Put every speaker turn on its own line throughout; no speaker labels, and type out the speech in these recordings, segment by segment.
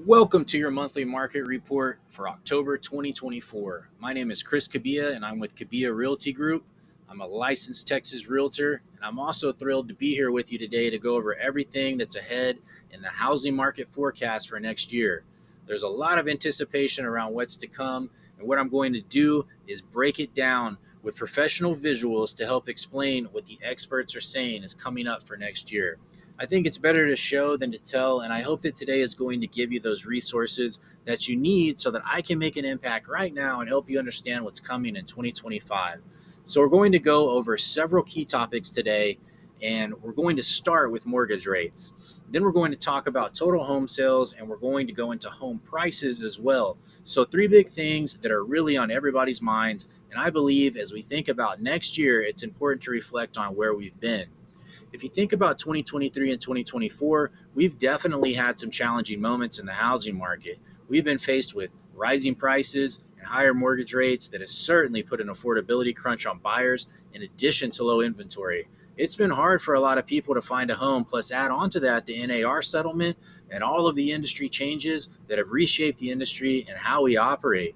Welcome to your monthly market report for October 2024. My name is Chris Cabiya and I'm with Cabiya Realty Group. I'm a licensed Texas realtor and I'm also thrilled to be here with you today to go over everything that's ahead in the housing market forecast for next year. There's a lot of anticipation around what's to come, and what I'm going to do is break it down with professional visuals to help explain what the experts are saying is coming up for next year. I think it's better to show than to tell, and I hope that today is going to give you those resources that you need so that I can make an impact right now and help you understand what's coming in 2025. So, we're going to go over several key topics today, and we're going to start with mortgage rates. Then, we're going to talk about total home sales, and we're going to go into home prices as well. So, three big things that are really on everybody's minds, and I believe as we think about next year, it's important to reflect on where we've been. If you think about 2023 and 2024, we've definitely had some challenging moments in the housing market. We've been faced with rising prices and higher mortgage rates that has certainly put an affordability crunch on buyers in addition to low inventory. It's been hard for a lot of people to find a home, plus add on to that the NAR settlement and all of the industry changes that have reshaped the industry and how we operate.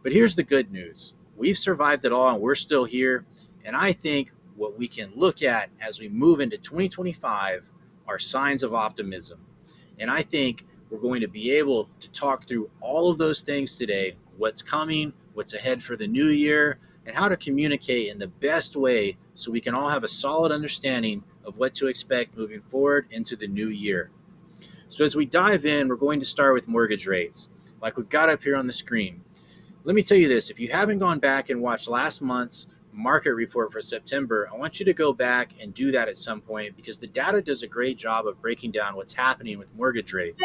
But here's the good news. We've survived it all and we're still here. And I think what we can look at as we move into 2025 are signs of optimism. And I think we're going to be able to talk through all of those things today: what's coming, what's ahead for the new year, and how to communicate in the best way so we can all have a solid understanding of what to expect moving forward into the new year. So, as we dive in, we're going to start with mortgage rates, like we've got up here on the screen. Let me tell you this: if you haven't gone back and watched last month's market report for September, I want you to go back and do that at some point because the data does a great job of breaking down what's happening with mortgage rates.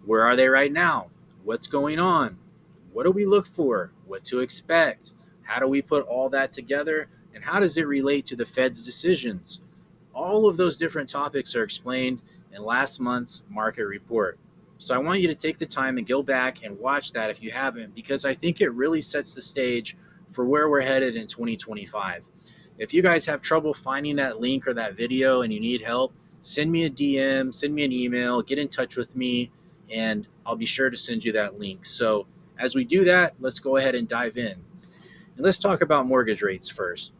Where are they right now? What's going on? What do we look for? What to expect? How do we put all that together? And how does it relate to the Fed's decisions? All of those different topics are explained in last month's market report. So I want you to take the time and go back and watch that if you haven't, because I think it really sets the stage for where we're headed in 2025. If you guys have trouble finding that link or that video and you need help, send me a DM, send me an email, get in touch with me, and I'll be sure to send you that link. So as we do that, let's go ahead and dive in. And let's talk about mortgage rates first.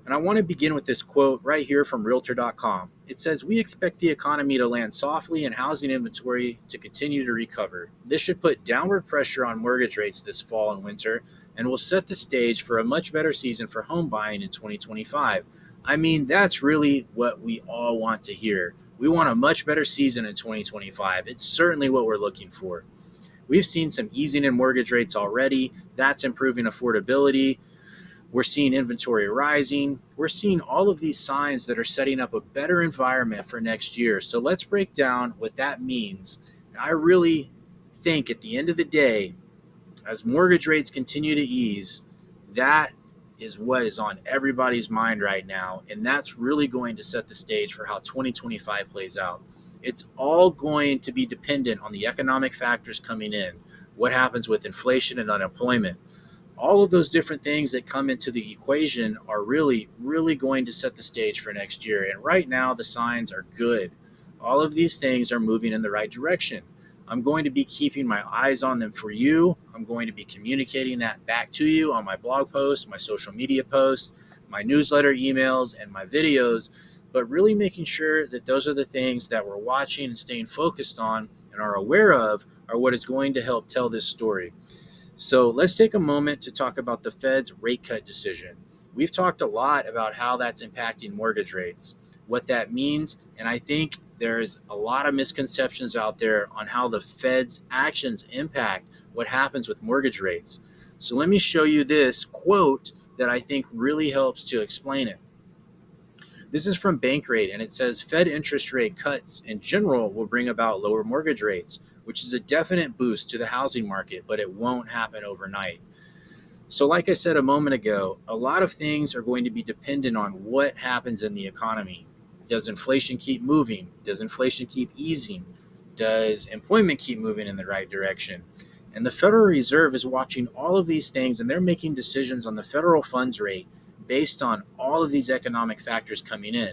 And I want to begin with this quote right here from Realtor.com. It says, "We expect the economy to land softly and housing inventory to continue to recover. This should put downward pressure on mortgage rates this fall and winter and will set the stage for a much better season for home buying in 2025. I mean, that's really what we all want to hear. We want a much better season in 2025. It's certainly what we're looking for. We've seen some easing in mortgage rates already. That's improving affordability. We're seeing inventory rising. We're seeing all of these signs that are setting up a better environment for next year. So let's break down what that means. And I really think at the end of the day, as mortgage rates continue to ease, that is what is on everybody's mind right now. And that's really going to set the stage for how 2025 plays out. It's all going to be dependent on the economic factors coming in. What happens with inflation and unemployment? All of those different things that come into the equation are really, really going to set the stage for next year. And right now, the signs are good. All of these things are moving in the right direction. I'm going to be keeping my eyes on them for you. I'm going to be communicating that back to you on my blog posts, my social media posts, my newsletter emails, and my videos, but really making sure that those are the things that we're watching and staying focused on and are aware of are what is going to help tell this story. So let's take a moment to talk about the Fed's rate cut decision. We've talked a lot about how that's impacting mortgage rates, what that means, and I think there's a lot of misconceptions out there on how the Fed's actions impact what happens with mortgage rates. So let me show you this quote that I think really helps to explain it. This is from Bankrate, and it says, "Fed interest rate cuts in general will bring about lower mortgage rates, which is a definite boost to the housing market, but it won't happen overnight." So like I said a moment ago, a lot of things are going to be dependent on what happens in the economy. Does inflation keep moving? Does inflation keep easing? Does employment keep moving in the right direction? And the Federal Reserve is watching all of these things, and they're making decisions on the federal funds rate based on all of these economic factors coming in.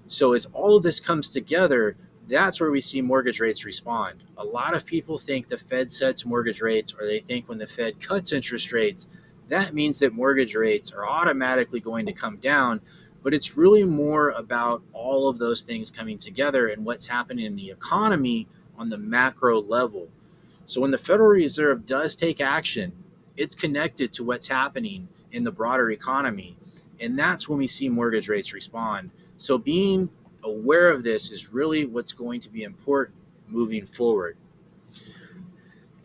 So as all of this comes together, That's where we see mortgage rates respond. A lot of people think the Fed sets mortgage rates, or they think when the Fed cuts interest rates, that means that mortgage rates are automatically going to come down. But it's really more about all of those things coming together and what's happening in the economy on the macro level. So when the Federal Reserve does take action, it's connected to what's happening in the broader economy. And that's when we see mortgage rates respond. So being aware of this is really what's going to be important moving forward.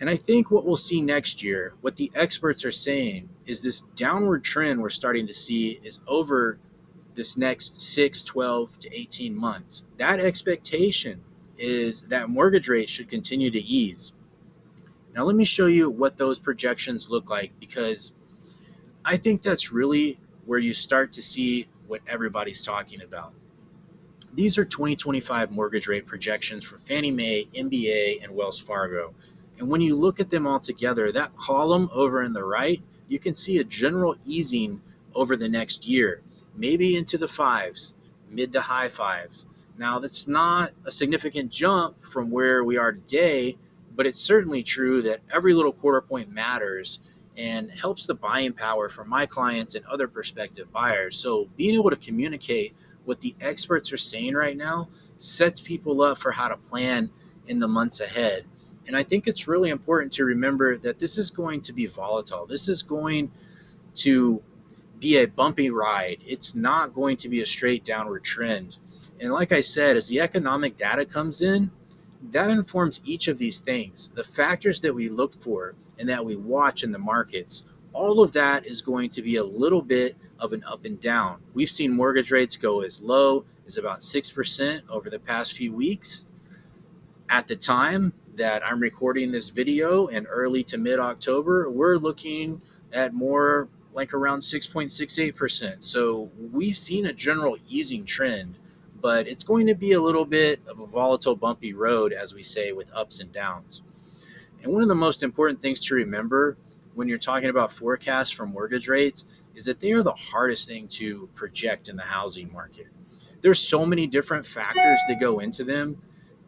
And I think what we'll see next year, what the experts are saying, is this downward trend we're starting to see is over this next 6, 12 to 18 months. That expectation is that mortgage rates should continue to ease. Now, let me show you what those projections look like, because I think that's really where you start to see what everybody's talking about. These are 2025 mortgage rate projections for Fannie Mae, MBA, and Wells Fargo. And when you look at them all together, that column over in the right, you can see a general easing over the next year, maybe into the fives, mid to high fives. Now, that's not a significant jump from where we are today, but it's certainly true that every little quarter point matters and helps the buying power for my clients and other prospective buyers. So being able to communicate what the experts are saying right now sets people up for how to plan in the months ahead. And I think it's really important to remember that this is going to be volatile. This is going to be a bumpy ride. It's not going to be a straight downward trend. And like I said, as the economic data comes in, that informs each of these things. The factors that we look for and that we watch in the markets, all of that is going to be a little bit of an up and down. We've seen mortgage rates go as low as about 6% over the past few weeks. At the time that I'm recording this video in early to mid October, we're looking at more like around 6.68%. So we've seen a general easing trend, but it's going to be a little bit of a volatile, bumpy road, as we say, with ups and downs. And one of the most important things to remember when you're talking about forecasts for mortgage rates is that they are the hardest thing to project in the housing market. There's so many different factors that go into them.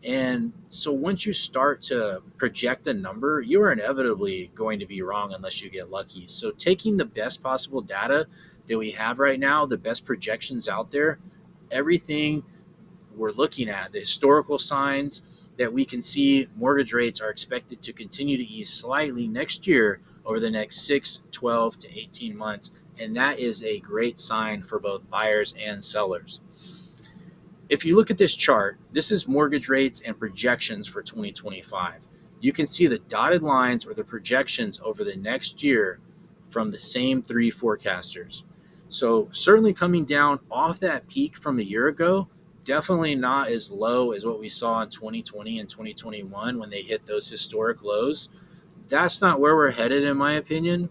And so once you start to project a number, you are inevitably going to be wrong unless you get lucky. So taking the best possible data that we have right now, the best projections out there, everything we're looking at, the historical signs that we can see mortgage rates are expected to continue to ease slightly next year over the next 6, 12 to 18 months. And that is a great sign for both buyers and sellers. If you look at this chart, this is mortgage rates and projections for 2025. You can see the dotted lines or the projections over the next year from the same three forecasters. So certainly coming down off that peak from a year ago, definitely not as low as what we saw in 2020 and 2021 when they hit those historic lows. That's not where we're headed, in my opinion,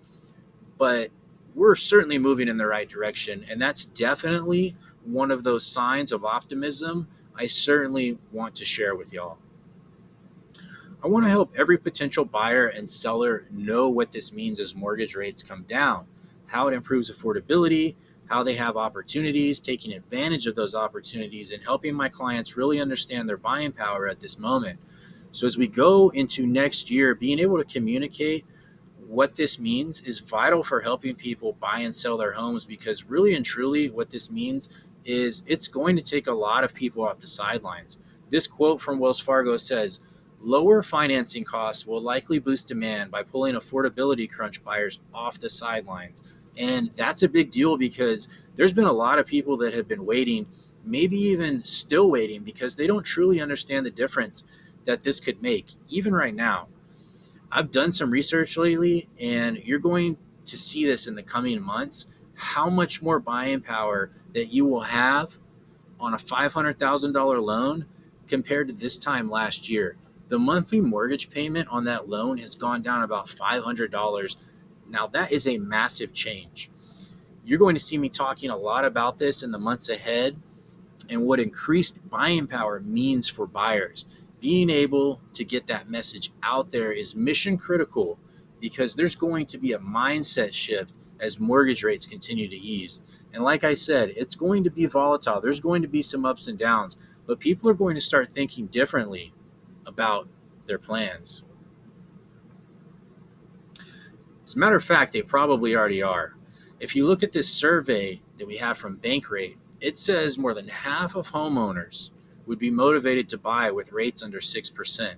but we're certainly moving in the right direction. And that's definitely one of those signs of optimism I certainly want to share with y'all. I want to help every potential buyer and seller know what this means as mortgage rates come down, how it improves affordability, how they have opportunities, taking advantage of those opportunities, and helping my clients really understand their buying power at this moment. So as we go into next year, being able to communicate what this means is vital for helping people buy and sell their homes, because really and truly what this means is it's going to take a lot of people off the sidelines. This quote from Wells Fargo says, "Lower financing costs will likely boost demand by pulling affordability crunch buyers off the sidelines." And that's a big deal because there's been a lot of people that have been waiting, maybe even still waiting, because they don't truly understand the difference that this could make, even right now. I've done some research lately, and you're going to see this in the coming months, how much more buying power that you will have on a $500,000 loan compared to this time last year. The monthly mortgage payment on that loan has gone down about $500. Now, that is a massive change. You're going to see me talking a lot about this in the months ahead and what increased buying power means for buyers. Being able to get that message out there is mission critical, because there's going to be a mindset shift as mortgage rates continue to ease. And like I said, it's going to be volatile. There's going to be some ups and downs, but people are going to start thinking differently about their plans. As a matter of fact, they probably already are. If you look at this survey that we have from Bankrate, it says more than half of homeowners would be motivated to buy with rates under 6%.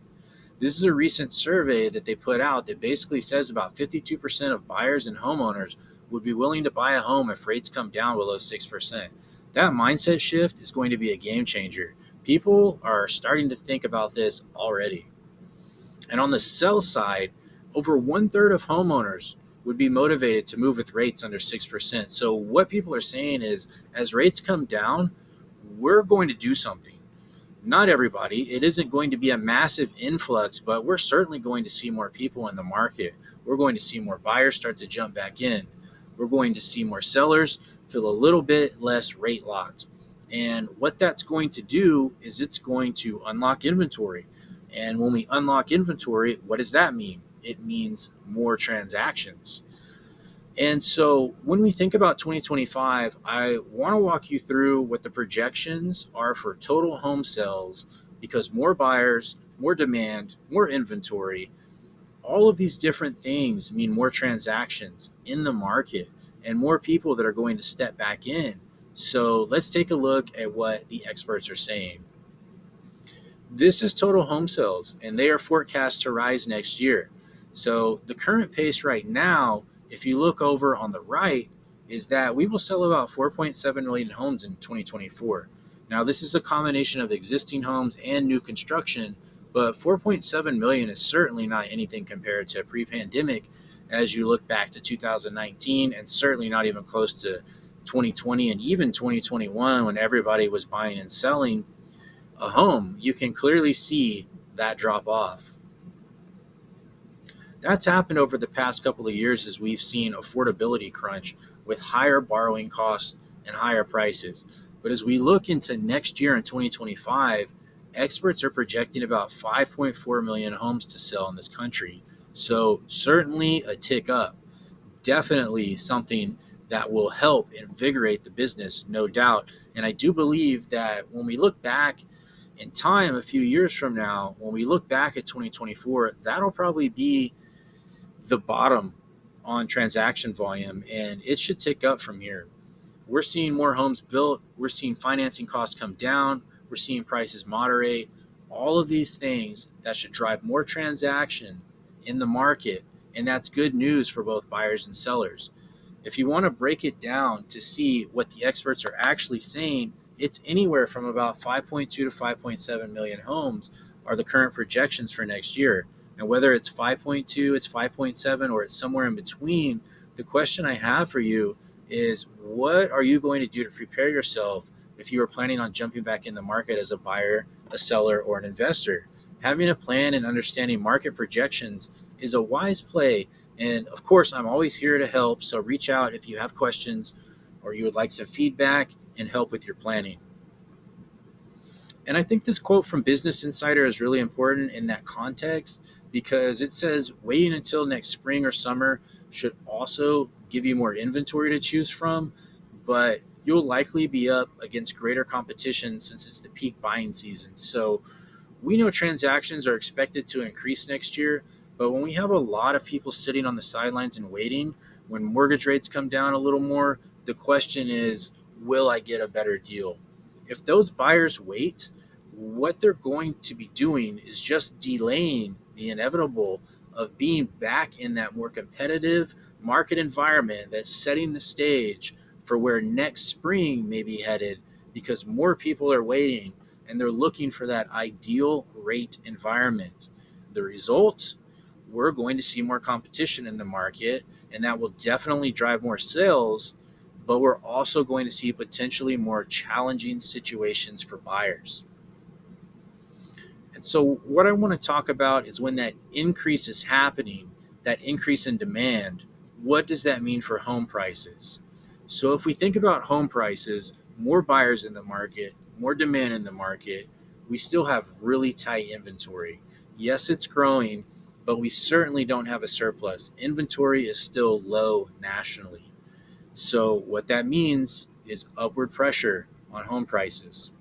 This is a recent survey that they put out that basically says about 52% of buyers and homeowners would be willing to buy a home if rates come down below 6%. That mindset shift is going to be a game changer. People are starting to think about this already. And on the sell side, over one third of homeowners would be motivated to move with rates under 6%. So, what people are saying is, as rates come down, we're going to do something. Not everybody. It isn't going to be a massive influx, but we're certainly going to see more people in the market. We're going to see more buyers start to jump back in. We're going to see more sellers feel a little bit less rate locked. And what that's going to do is it's going to unlock inventory. And when we unlock inventory, what does that mean? It means more transactions. And so when we think about 2025, I want to walk you through what the projections are for total home sales because more buyers, more demand, more inventory, all of these different things mean more transactions in the market and more people that are going to step back in. So let's take a look at what the experts are saying. This is total home sales, and they are forecast to rise next year. So the current pace right now, if you look over on the right, is that we will sell about 4.7 million homes in 2024. Now, this is a combination of existing homes and new construction, but 4.7 million is certainly not anything compared to pre-pandemic as you look back to 2019, and certainly not even close to 2020 and even 2021 when everybody was buying and selling a home. You can clearly see that drop off. That's happened over the past couple of years as we've seen affordability crunch with higher borrowing costs and higher prices. But as we look into next year in 2025, experts are projecting about 5.4 million homes to sell in this country. So certainly a tick up, definitely something that will help invigorate the business, no doubt. And I do believe that when we look back in time a few years from now, when we look back at 2024, that'll probably be the bottom on transaction volume, and it should tick up from here. We're seeing more homes built. We're seeing financing costs come down. We're seeing prices moderate. All of these things that should drive more transaction in the market, and that's good news for both buyers and sellers. If you want to break it down to see what the experts are actually saying, it's anywhere from about 5.2 to 5.7 million homes are the current projections for next year. And whether it's 5.2, it's 5.7, or it's somewhere in between, the question I have for you is what are you going to do to prepare yourself if you are planning on jumping back in the market as a buyer, a seller, or an investor? Having a plan and understanding market projections is a wise play. And of course, I'm always here to help. So reach out if you have questions or you would like some feedback and help with your planning. And I think this quote from Business Insider is really important in that context because it says waiting until next spring or summer should also give you more inventory to choose from, but you'll likely be up against greater competition since it's the peak buying season. So we know transactions are expected to increase next year, but when we have a lot of people sitting on the sidelines and waiting, when mortgage rates come down a little more, the question is, will I get a better deal? If those buyers wait, what they're going to be doing is just delaying the inevitable of being back in that more competitive market environment that's setting the stage for where next spring may be headed because more people are waiting and they're looking for that ideal rate environment. The result, we're going to see more competition in the market, and that will definitely drive more sales, but we're also going to see potentially more challenging situations for buyers. And so what I want to talk about is when that increase is happening, that increase in demand, what does that mean for home prices? So if we think about home prices, more buyers in the market, more demand in the market, we still have really tight inventory. Yes, it's growing, but we certainly don't have a surplus. Inventory is still low nationally. So what that means is upward pressure on home prices.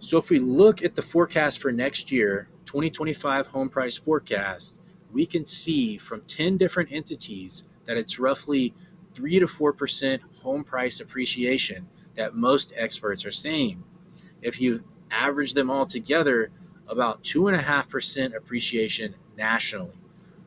So if we look at the forecast for next year, 2025 home price forecast, we can see from 10 different entities that it's roughly 3 to 4% home price appreciation that most experts are saying. If you average them all together, about 2.5% appreciation nationally.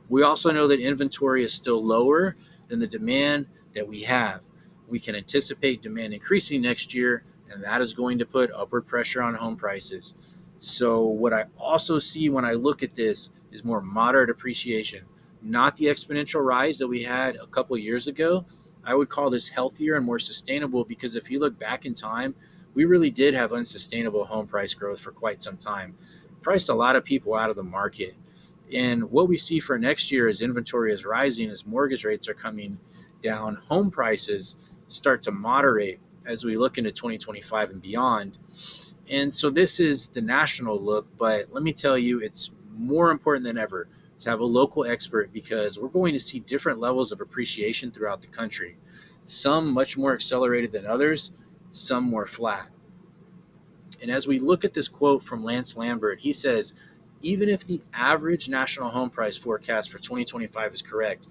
We also know that inventory is still lower than the demand that we have. We can anticipate demand increasing next year, and that is going to put upward pressure on home prices. So, what I also see when I look at this is more moderate appreciation, not the exponential rise that we had a couple of years ago. I would call this healthier and more sustainable because if you look back in time, we really did have unsustainable home price growth for quite some time. Priced a lot of people out of the market. And what we see for next year as inventory is rising, as mortgage rates are coming down, home prices start to moderate as we look into 2025 and beyond. And so this is the national look, but let me tell you, it's more important than ever to have a local expert because we're going to see different levels of appreciation throughout the country. Some much more accelerated than others, some more flat. And as we look at this quote from Lance Lambert, he says, even if the average national home price forecast for 2025 is correct,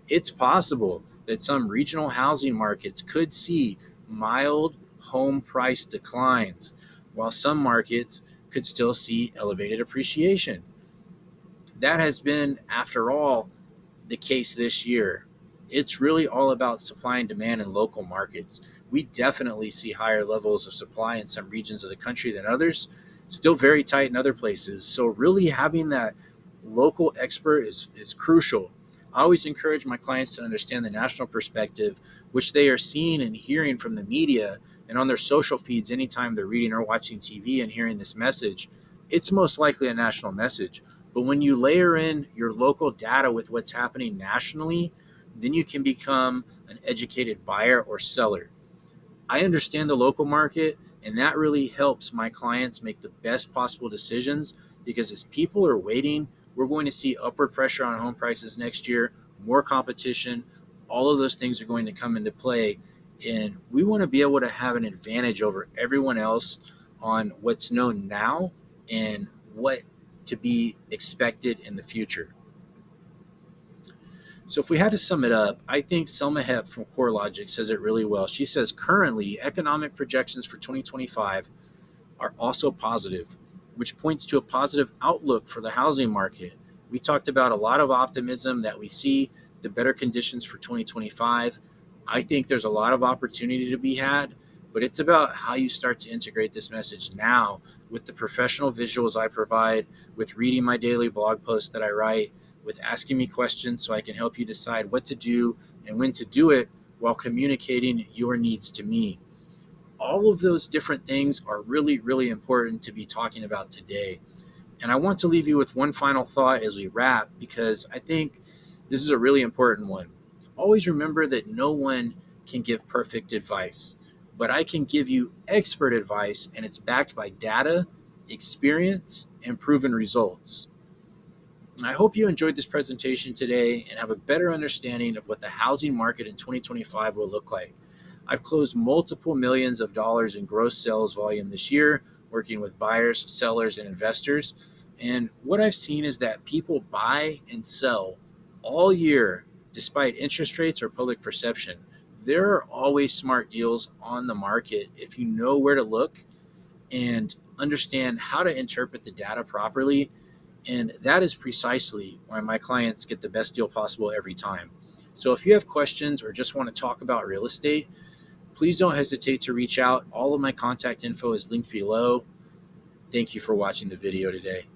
it's possible that some regional housing markets could see mild home price declines, while some markets could still see elevated appreciation. That has been, after all, the case this year. It's really all about supply and demand in local markets. We definitely see higher levels of supply in some regions of the country than others, still very tight in other places. So, really having that local expert is crucial. I always encourage my clients to understand the national perspective, which they are seeing and hearing from the media and on their social feeds anytime they're reading or watching TV and hearing this message. It's most likely a national message. But when you layer in your local data with what's happening nationally, then you can become an educated buyer or seller. I understand the local market, and that really helps my clients make the best possible decisions because as people are waiting, we're going to see upward pressure on home prices next year, more competition. All of those things are going to come into play. And we want to be able to have an advantage over everyone else on what's known now and what to be expected in the future. So if we had to sum it up, I think Selma Hepp from CoreLogic says it really well. She says currently economic projections for 2025 are also positive, which points to a positive outlook for the housing market. We talked about a lot of optimism that we see the better conditions for 2025. I think there's a lot of opportunity to be had, but it's about how you start to integrate this message now with the professional visuals I provide, with reading my daily blog posts that I write, with asking me questions so I can help you decide what to do and when to do it while communicating your needs to me. All of those different things are really, really important to be talking about today. And I want to leave you with one final thought as we wrap, because I think this is a really important one. Always remember that no one can give perfect advice, but I can give you expert advice, and it's backed by data, experience, and proven results. I hope you enjoyed this presentation today and have a better understanding of what the housing market in 2025 will look like. I've closed multiple millions of dollars in gross sales volume this year, working with buyers, sellers, and investors. And what I've seen is that people buy and sell all year despite interest rates or public perception. There are always smart deals on the market if you know where to look and understand how to interpret the data properly. And that is precisely why my clients get the best deal possible every time. So if you have questions or just want to talk about real estate, please don't hesitate to reach out. All of my contact info is linked below. Thank you for watching the video today.